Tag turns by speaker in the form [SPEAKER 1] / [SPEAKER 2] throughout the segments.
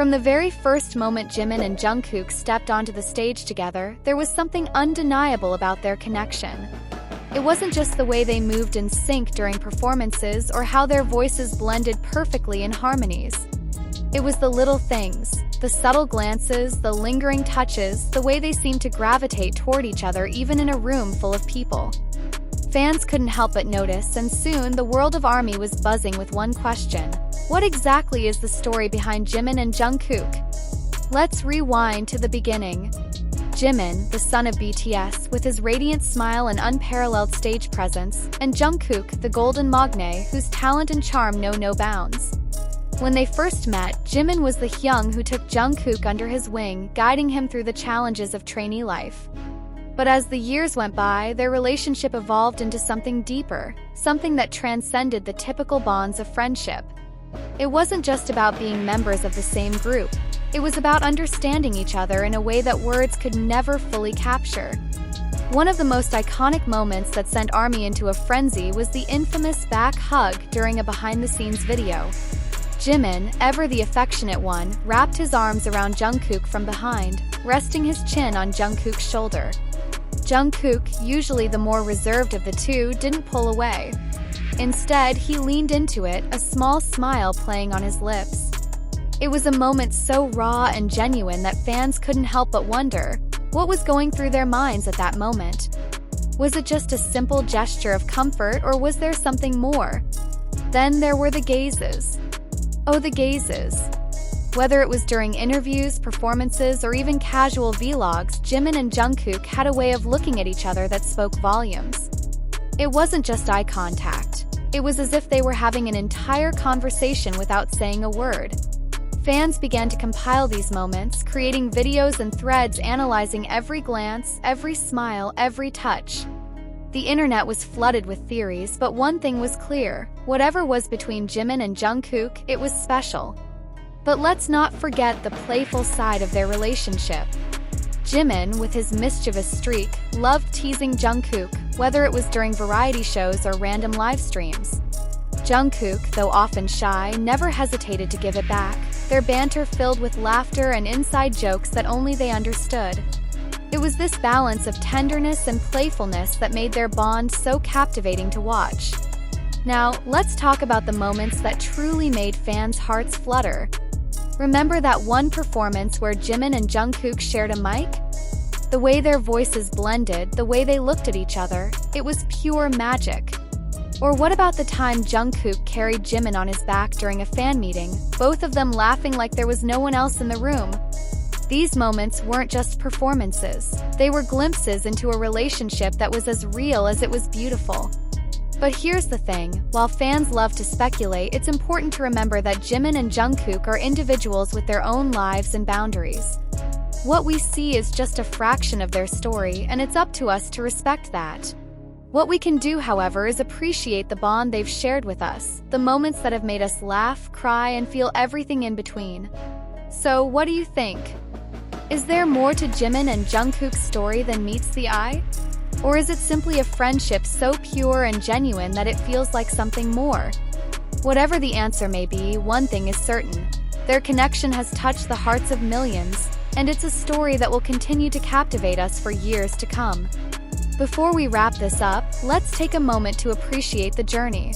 [SPEAKER 1] From the very first moment Jimin and Jungkook stepped onto the stage together, there was something undeniable about their connection. It wasn't just the way they moved in sync during performances or how their voices blended perfectly in harmonies. It was the little things, the subtle glances, the lingering touches, the way they seemed to gravitate toward each other even in a room full of people. Fans couldn't help but notice, and soon the world of ARMY was buzzing with one question. What exactly is the story behind Jimin and Jungkook? Let's rewind to the beginning. Jimin, the son of BTS, with his radiant smile and unparalleled stage presence, and Jungkook, the golden magne, whose talent and charm know no bounds. When they first met, Jimin was the young who took Jungkook under his wing, guiding him through the challenges of trainee life. But as the years went by, their relationship evolved into something deeper, something that transcended the typical bonds of friendship. It wasn't just about being members of the same group. It was about understanding each other in a way that words could never fully capture. One of the most iconic moments that sent ARMY into a frenzy was the infamous back hug during a behind-the-scenes video. Jimin, ever the affectionate one, wrapped his arms around Jungkook from behind, resting his chin on Jungkook's shoulder. Jungkook, usually the more reserved of the two, didn't pull away. Instead, he leaned into it, a small smile playing on his lips. It was a moment so raw and genuine that fans couldn't help but wonder, what was going through their minds at that moment? Was it just a simple gesture of comfort, or was there something more? Then there were the gazes. Oh, the gazes. Whether it was during interviews, performances, or even casual vlogs, Jimin and Jungkook had a way of looking at each other that spoke volumes. It wasn't just eye contact. It was as if they were having an entire conversation without saying a word. Fans began to compile these moments, creating videos and threads analyzing every glance, every smile, every touch. The internet was flooded with theories, but one thing was clear. Whatever was between Jimin and Jungkook, it was special. But let's not forget the playful side of their relationship. Jimin, with his mischievous streak, loved teasing Jungkook, whether it was during variety shows or random live streams. Jungkook, though often shy, never hesitated to give it back, their banter filled with laughter and inside jokes that only they understood. It was this balance of tenderness and playfulness that made their bond so captivating to watch. Now, let's talk about the moments that truly made fans' hearts flutter. Remember that one performance where Jimin and Jungkook shared a mic? The way their voices blended, the way they looked at each other, it was pure magic. Or what about the time Jungkook carried Jimin on his back during a fan meeting, both of them laughing like there was no one else in the room? These moments weren't just performances. They were glimpses into a relationship that was as real as it was beautiful. But here's the thing, while fans love to speculate, it's important to remember that Jimin and Jungkook are individuals with their own lives and boundaries. What we see is just a fraction of their story, and it's up to us to respect that. What we can do, however, is appreciate the bond they've shared with us, the moments that have made us laugh, cry, and feel everything in between. So, what do you think? Is there more to Jimin and Jungkook's story than meets the eye? Or is it simply a friendship so pure and genuine that it feels like something more? Whatever the answer may be, one thing is certain. Their connection has touched the hearts of millions, and it's a story that will continue to captivate us for years to come. Before we wrap this up, let's take a moment to appreciate the journey.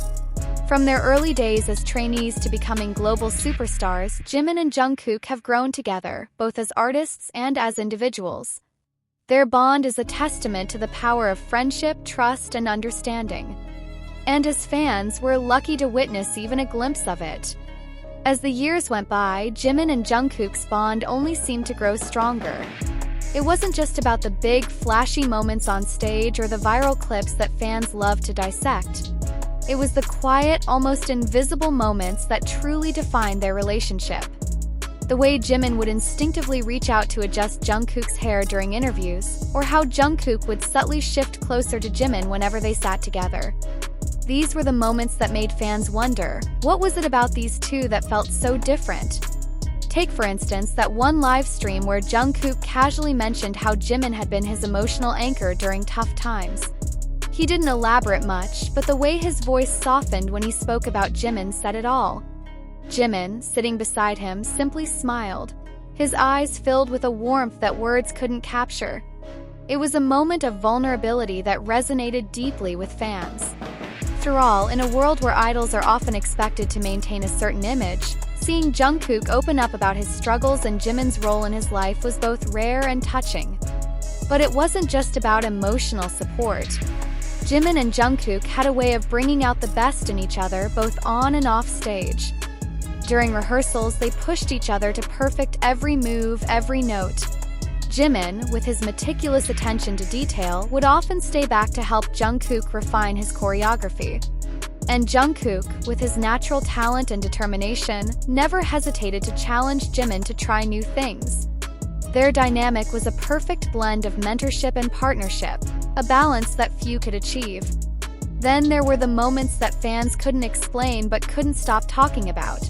[SPEAKER 1] From their early days as trainees to becoming global superstars, Jimin and Jungkook have grown together, both as artists and as individuals. Their bond is a testament to the power of friendship, trust, and understanding. And as fans, we're lucky to witness even a glimpse of it. As the years went by, Jimin and Jungkook's bond only seemed to grow stronger. It wasn't just about the big, flashy moments on stage or the viral clips that fans love to dissect. It was the quiet, almost invisible moments that truly defined their relationship. The way Jimin would instinctively reach out to adjust Jungkook's hair during interviews, or how Jungkook would subtly shift closer to Jimin whenever they sat together. These were the moments that made fans wonder, what was it about these two that felt so different? Take, for instance, that one live stream where Jungkook casually mentioned how Jimin had been his emotional anchor during tough times. He didn't elaborate much, but the way his voice softened when he spoke about Jimin said it all. Jimin, sitting beside him, simply smiled, his eyes filled with a warmth that words couldn't capture. It was a moment of vulnerability that resonated deeply with fans. After all, in a world where idols are often expected to maintain a certain image, seeing Jungkook open up about his struggles and Jimin's role in his life was both rare and touching. But it wasn't just about emotional support. Jimin and Jungkook had a way of bringing out the best in each other both on and off stage. During rehearsals, they pushed each other to perfect every move, every note. Jimin, with his meticulous attention to detail, would often stay back to help Jungkook refine his choreography. And Jungkook, with his natural talent and determination, never hesitated to challenge Jimin to try new things. Their dynamic was a perfect blend of mentorship and partnership, a balance that few could achieve. Then there were the moments that fans couldn't explain but couldn't stop talking about.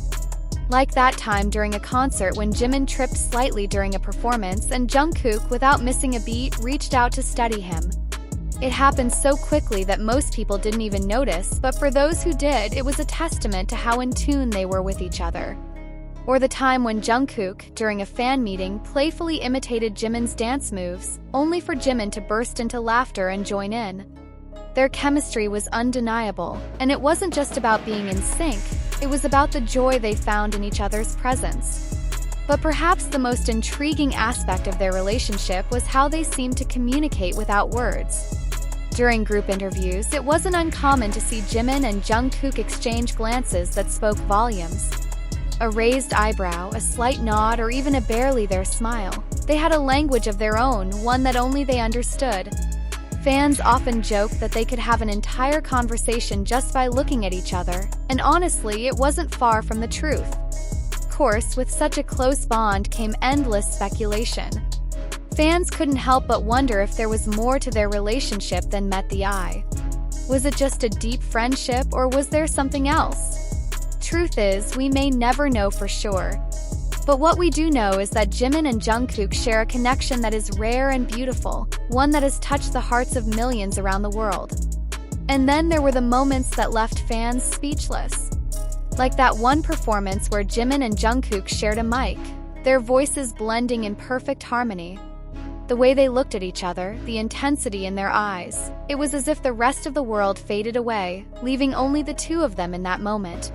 [SPEAKER 1] Like that time during a concert when Jimin tripped slightly during a performance and Jungkook, without missing a beat, reached out to steady him. It happened so quickly that most people didn't even notice, but for those who did, it was a testament to how in tune they were with each other. Or the time when Jungkook, during a fan meeting, playfully imitated Jimin's dance moves, only for Jimin to burst into laughter and join in. Their chemistry was undeniable, and it wasn't just about being in sync, it was about the joy they found in each other's presence. But perhaps the most intriguing aspect of their relationship was how they seemed to communicate without words. During group interviews, it wasn't uncommon to see Jimin and Jungkook exchange glances that spoke volumes. A raised eyebrow, a slight nod, or even a barely there smile. They had a language of their own, one that only they understood. Fans often joked that they could have an entire conversation just by looking at each other, and honestly, it wasn't far from the truth. Of course, with such a close bond came endless speculation. Fans couldn't help but wonder if there was more to their relationship than met the eye. Was it just a deep friendship, or was there something else? Truth is, we may never know for sure. But what we do know is that Jimin and Jungkook share a connection that is rare and beautiful, one that has touched the hearts of millions around the world. And then there were the moments that left fans speechless. Like that one performance where Jimin and Jungkook shared a mic, their voices blending in perfect harmony. The way they looked at each other, the intensity in their eyes, it was as if the rest of the world faded away, leaving only the two of them in that moment.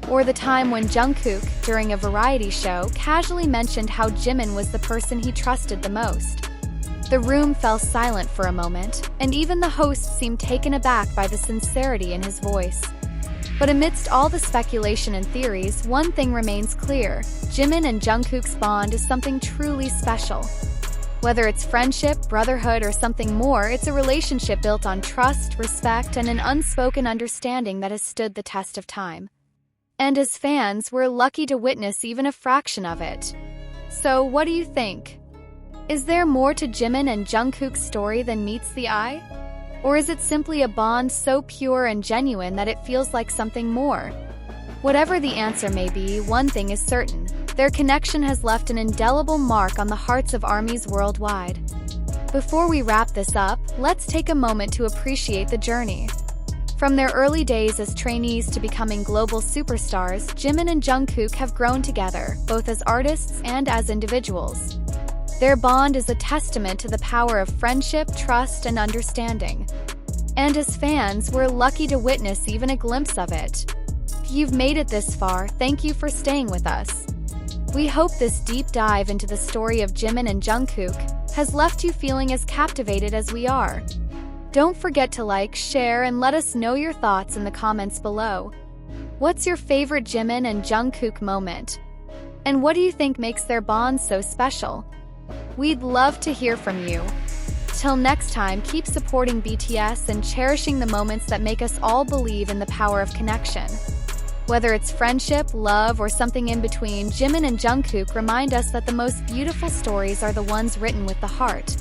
[SPEAKER 1] Or the time when Jungkook, during a variety show, casually mentioned how Jimin was the person he trusted the most. The room fell silent for a moment, and even the host seemed taken aback by the sincerity in his voice. But amidst all the speculation and theories, one thing remains clear: Jimin and Jungkook's bond is something truly special. Whether it's friendship, brotherhood, or something more, it's a relationship built on trust, respect, and an unspoken understanding that has stood the test of time. And as fans, we're lucky to witness even a fraction of it. So, what do you think? Is there more to Jimin and Jungkook's story than meets the eye? Or is it simply a bond so pure and genuine that it feels like something more? Whatever the answer may be, one thing is certain: their connection has left an indelible mark on the hearts of armies worldwide. Before we wrap this up, let's take a moment to appreciate the journey. From their early days as trainees to becoming global superstars, Jimin and Jungkook have grown together, both as artists and as individuals. Their bond is a testament to the power of friendship, trust, and understanding. And as fans, we're lucky to witness even a glimpse of it. If you've made it this far, thank you for staying with us. We hope this deep dive into the story of Jimin and Jungkook has left you feeling as captivated as we are. Don't forget to like, share, and let us know your thoughts in the comments below. What's your favorite Jimin and Jungkook moment? And what do you think makes their bond so special? We'd love to hear from you. Till next time, keep supporting BTS and cherishing the moments that make us all believe in the power of connection. Whether it's friendship, love, or something in between, Jimin and Jungkook remind us that the most beautiful stories are the ones written with the heart.